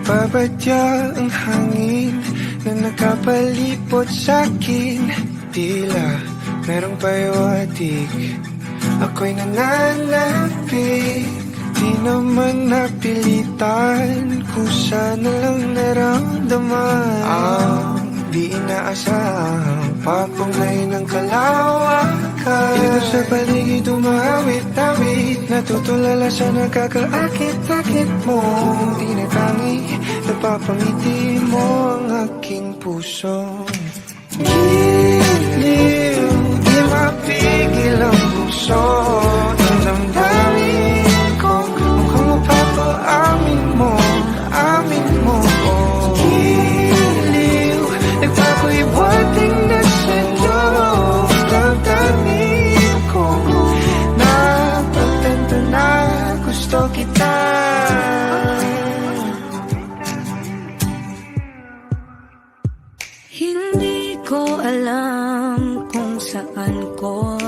Nagbabadya ang hangin na nakapalipot sa'kin. Tila merong payawatig, ako'y nananapig. Di naman napilitan, kusa na lang naramdaman ang di inaasahang papunglay ng kalawakan. Dito sa paligid umawit-awit, natutulala sa nakakaakit-akit mo. Tinatangi, napapangiti mo ang aking puso. Giliw, di mapigil ang puso. Ang damdamin ko, mukhang mapapaamin mo, amin mo. Giliw, nagpapahiwating na sa'yo. Damdamin ko, napagtanto na gusto kita. Hindi ko alam kung saan ko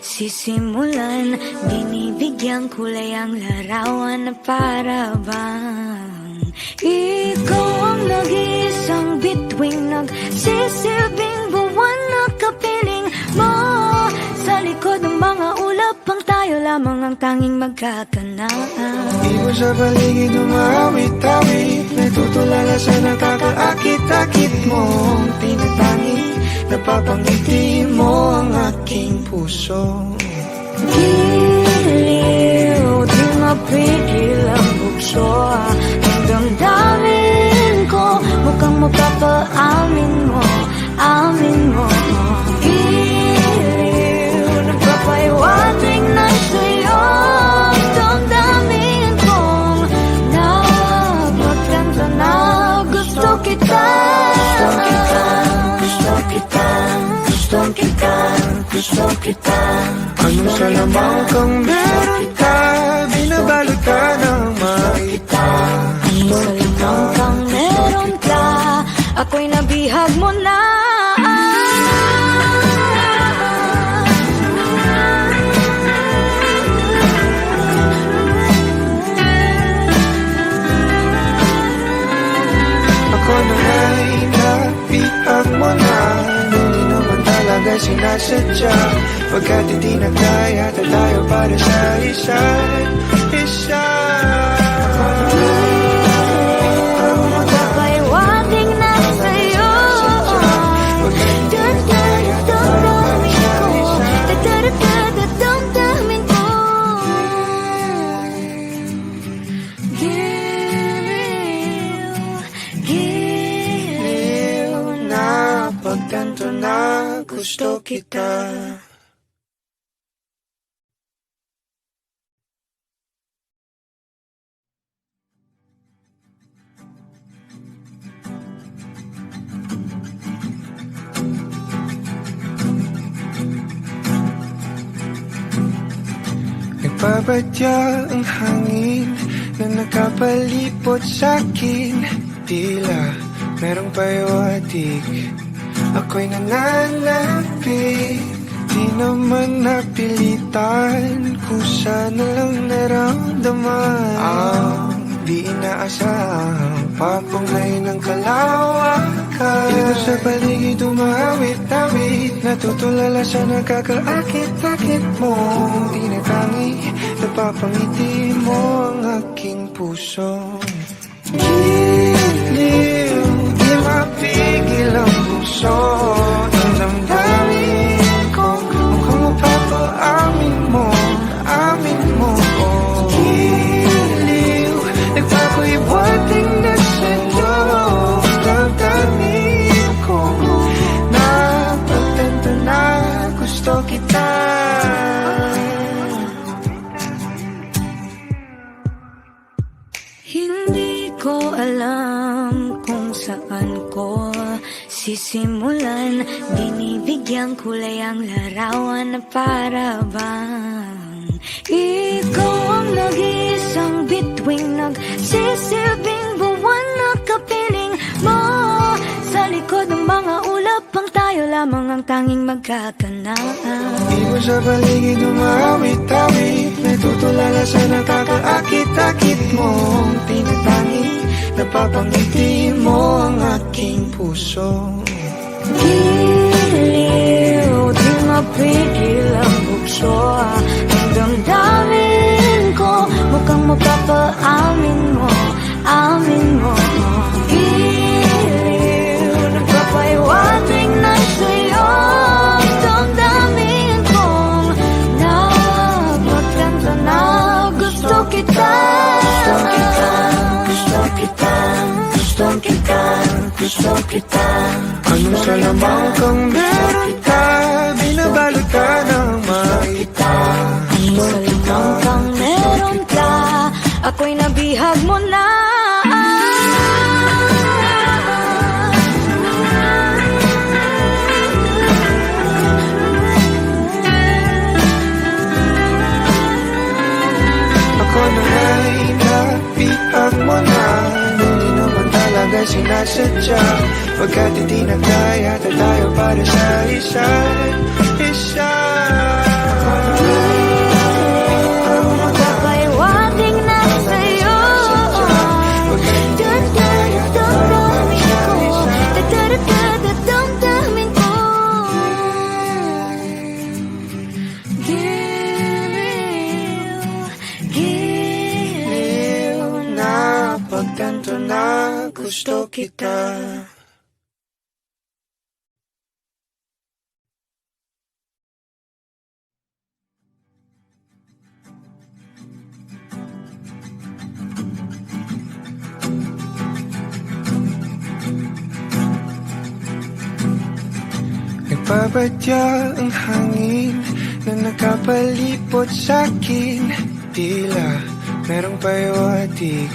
sisimulan. Binibigyan kulay ang larawan na para bang ikaw ang nag-iisang bituing, nagsisilbing buwan na kapiling mo. Sa likod ng mga ulap ang tayo lamang ang tanging magkakanaan. Di mo sa paligid umawit-awit, natutulala sa nakakaakit-akit mo. Tinatangi, napapangiti mo ang aking puso. Giliw, di mapigil ang bukso. Ang damdamin ko, mukhang mapapaamin mo, amin mo. Giliw, nagpapahiwatig na sa'yo. Ang damdamin kong napagtanto na gusto kita. Gusto kita, gusto kita, gusto kita. Anong salamang kang meron ka, binabalot ka ng makita. Anong salamang kang meron ka, ako'y nabihag mo na. Ako na ay napihag mo na, hindi naman talaga sinasadya. Pagkat hindi na kaya tayo para sa isa't isa. Magpapahiwatig na sa'yo. Damdamin ko. Giliw, Napagtanto na gusto kita. Nagbabadya ang hangin na nakapalipot sa'kin. Tila merong payawatig, ako'y nananapig. Di naman napilitan, kusa na lang naramdaman ang di inaasahang papunglay ng kalawakan. Dito sa paligid umawit-awit, natutulala sa nakakaakit-akit mo. Tinatangi, napapangiti mo ang aking puso. Giliw, di mapigil ang puso. Ang damdamin ko, mukhang mapapaamin mo, amin mo. Giliw, nagpapahiwatig na sa'yo. Damdamin ko, napagtanto na gusto kita. hindi ko alam kung saan ko sisimulan. Binibigyan kulay ang larawan na para bang ikaw ang nag-iisang bituing, nagsisilbing buwan na kapiling mo. Sa likod ng mga ulap ang tayo lamang ang tanging magkakanaan. Di mo sa paligid umawit-awit, natutulala sa nakakaakit-akit mo. Tinatangi, napapangiti mo ang aking puso. Giliw, di mapigil ang bukso. Ang damdamin ko, mukhang mapapaamin mo, amin mo. Giliw, nagpapaiwating na sa'yo. Ang damdamin kong napagtanto na gusto kita. Gusto kita, gusto kita. Anong salamang kang meron ka, binabalot ka ng makita. Anong salamang kang meron ka, ako'y nabihag mo na. Ako na nga'y nabihag mo na, hindi naman talaga sinasadya. Pagkat hindi na kaya tayo para sa isa't isa. Magpapaiwating na sa'yo. Damdamin ko. Giliw, Napagtanto na gusto kita. Nagbabadya ang hangin na nakapalipot sa'kin. Tila merong payawatig,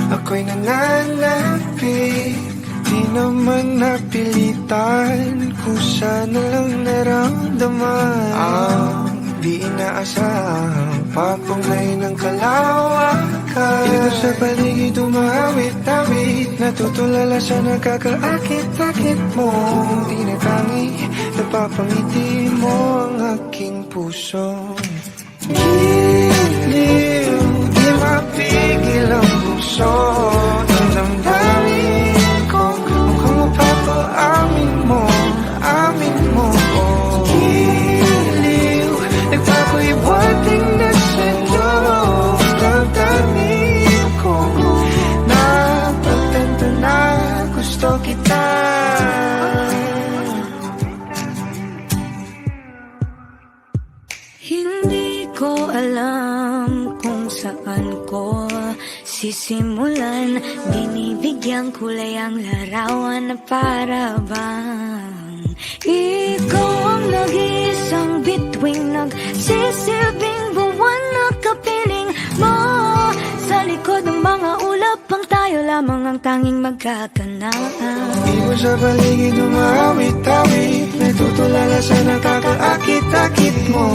ako'y nananapig. Di naman napilitan, kusa na lang naramdaman. Ang di inaasahang papunglay ng kalawakan. Dito sa paligid umawit-awit, natutulala sa nakakaakit-akit mo. Di na tangi, napapangiti mo ang aking puso. Giliw, di mapigil ang puso. Ang damdamin ko, mukhang mapapaamin mo, amin mo. Giliw, nagpapaiwating na sa'yo. Ang damdamin ko, napagtanto na gusto kita. hindi ko alam kung saan ko sisimulan. Binibigyan kulay ang larawan na para bang ikaw ang nag-iisang bituing, nagsisilbing buwan na kapiling mo. Sa likod ng mga ulap, ang tayo lamang ang tanging magkakanaan. Iwan sa paligid umawit-awit, natutulala sa nakakaakit-akit mo.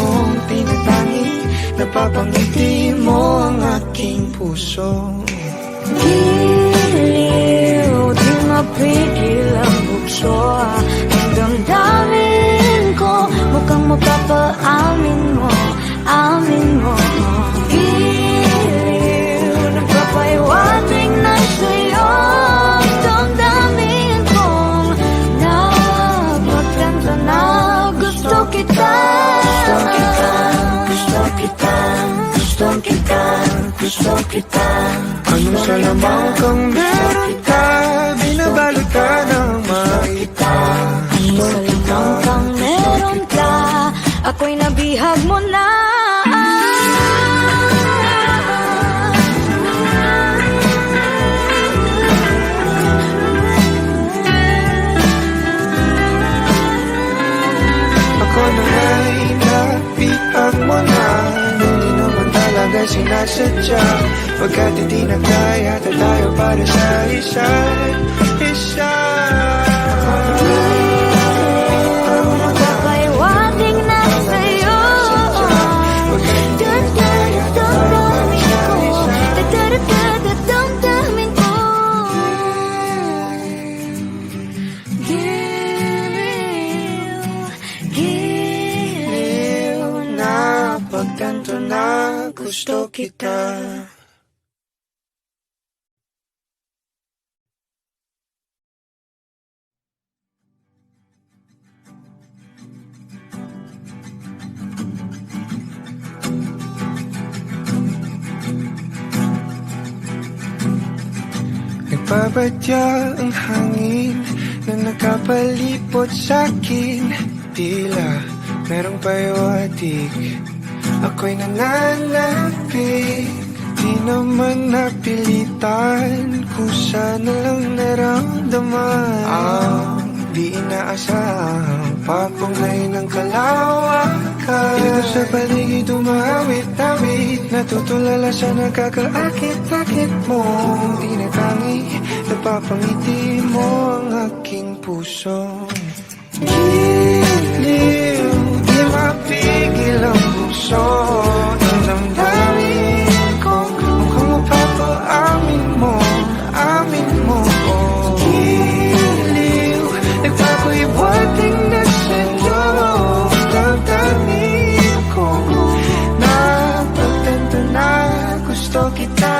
Tinatangi, napapangiti mo ang aking puso. Giliw, di mapigil ang bukso. Ang damdamin ko, mukhang mapapaamin mo, amin mo. Giliw, nagpapaiwating na sa'yo. Ang damdamin kong napagtanto na gusto kita. Gusto kita, gusto kita, gusto kita. Anong salamang kang meron ka, binabalot ka ng makita. Anong salamang kang meron ka, ako'y nabihag mo na. Ako na nga'y nabihag mo na, hindi naman talaga sinasadya. Pagkat hindi na kaya tayo para sa isa't isa. Magpapaiwating na sa'yo. Damdamin ko. Giliw, Napagtanto na gusto kita. Nagbabadya ang hangin na nakapalipot sa'kin. Tila merong payawatig, ako'y nananapig. Di naman napilitan, kusa na lang naramdaman ang di inaasahang papunay ng kalawakan. Dito sa paligid umawit-awit, natutulala sa nakakaakit-akit mo. Tinatangi, napapangiti mo ang aking puso. Giliw, di mapigil ang puso ng damdamin ko. Mukhang mapapaamin mo, amin mo. Giliw, nagpapahiwating na sa'yo damdamin ko. Napagtanto na gusto kita.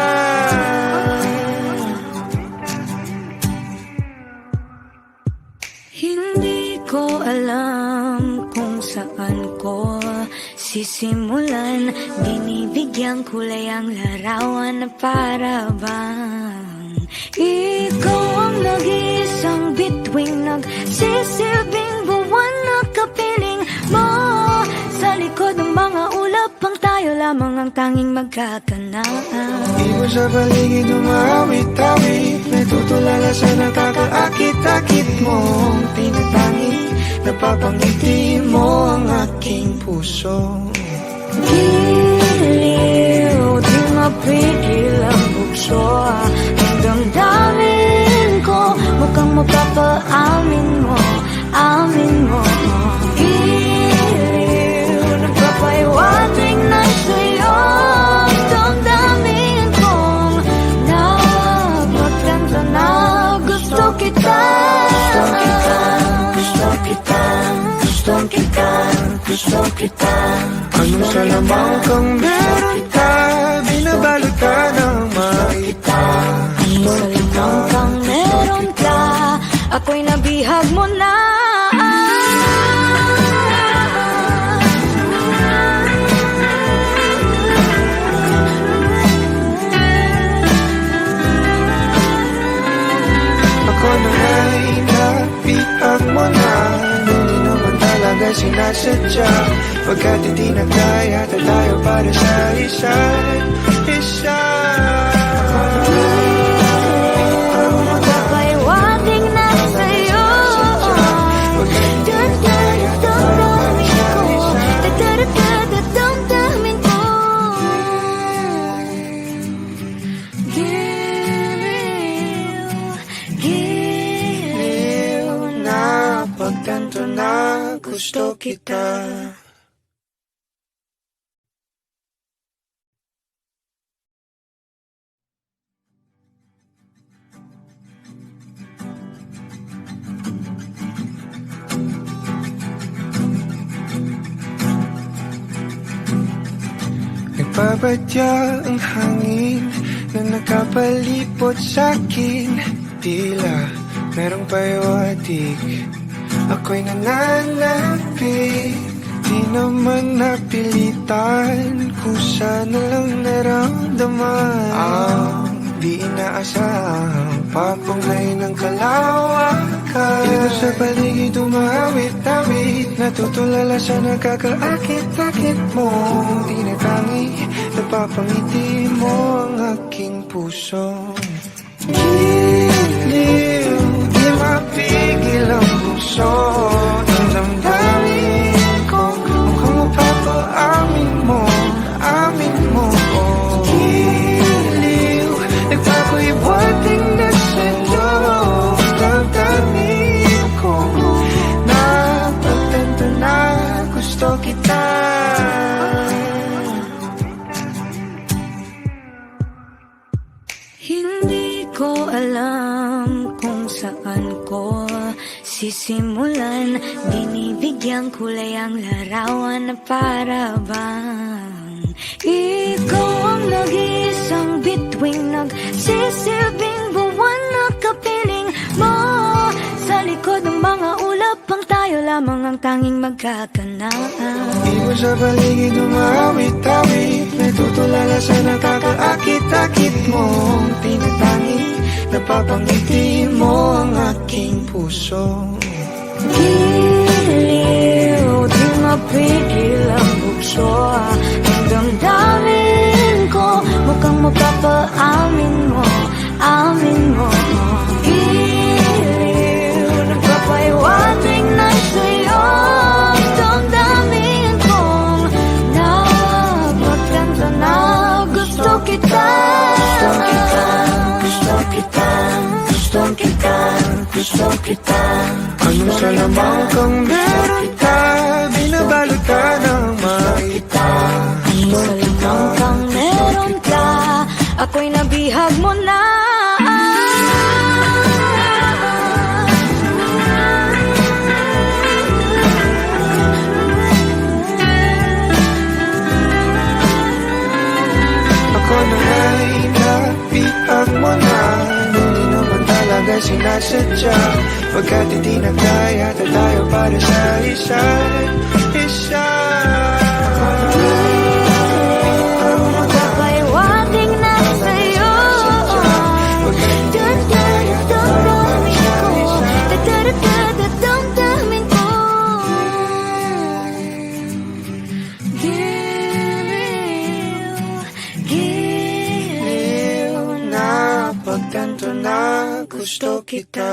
Hindi ko alam kung saan ko sisimulan. Binibigyan kulay ang larawan na para bang ikaw ang nag-iisang bituing, nagsisilbing buwan na kapiling mo. Sa likod ng mga ulap, ang tayo lamang ang tanging magkakanaan. Di mo sa paligid umawit-awit, natutulala sa nakakaakit-akit mo. Tinatangi, napapangiti mo ang aking puso. Giliw, di mapigil ang bukso ang damdamin ko. Mukhang mapapaamin mo, amin mo. Giliw, nagpapahiwatig na sa'yo ang damdamin kong napagtanto na gusto kita. Gusto kita, gusto kita, gusto kita. Anong salamang kang meron ka, binabalot ka ng makita. Anong salamang kang meron ka, ako'y nabihag mo na. Ako na ay napihag mo na, hindi naman talaga sinasadya. Pagkat hindi na kaya, tayo para sa isa't isa. Papahiwatig na sa'yo damdamin ko. Giliw, Napagtanto na gusto kita. Nagbabadya ang hangin na nakapalipot sa'kin. Tila merong payawatig, ako'y nananapig. Di naman napilitan, kusa na lang naramdaman ang di inaasahang papunay ng kalawakan. Dito sa paligid umawit-awit, natutulala sa nakakaakit-akit mo. Tinatangi, napapangiti mo ang aking puso. Giliw, di mapigil ang puso ng damdamin ko. Mukhang mapapaamin mo, amin mo. Giliw, nagpapahiwating na sa'yo damdamin ko. Napagtanto na gusto kita. hindi ko alam kung saan ko sisimulan. Binibigyan kulay ang larawan na para bang ikaw ang nag-iisang bituing, nagsisilbing buwan na kapiling mo. Sa likod ng mga ulap, ang tayo lamang ang tanging magkakanaan. Di mo sa paligid umawit-awit, natutulala sa nakakaakit-akit mo. Tinatangi, napapangiti mo ang aking puso. Giliw, di mapigil ang bukso. Ang damdamin ko, mukhang mapapaamin mo, amin mo. Giliw, nagpapaiwating na sa'yo. Ang damdamin kong napagtanto na gusto kita. Gusto kita, gusto kita, gusto kita. Anong salamang kang meron ka, binabalot ka ng makita. Anong salamang kang meron ka, ako'y nabihag mo na. Ako na ay napihag mo na, hindi naman talaga sinasadya. Pagkat hindi na kaya, tayo para sa isa't isa. Magpapaiwating na sa'yo. Damdamin ko. Giliw, Na pagtanto na gusto kita.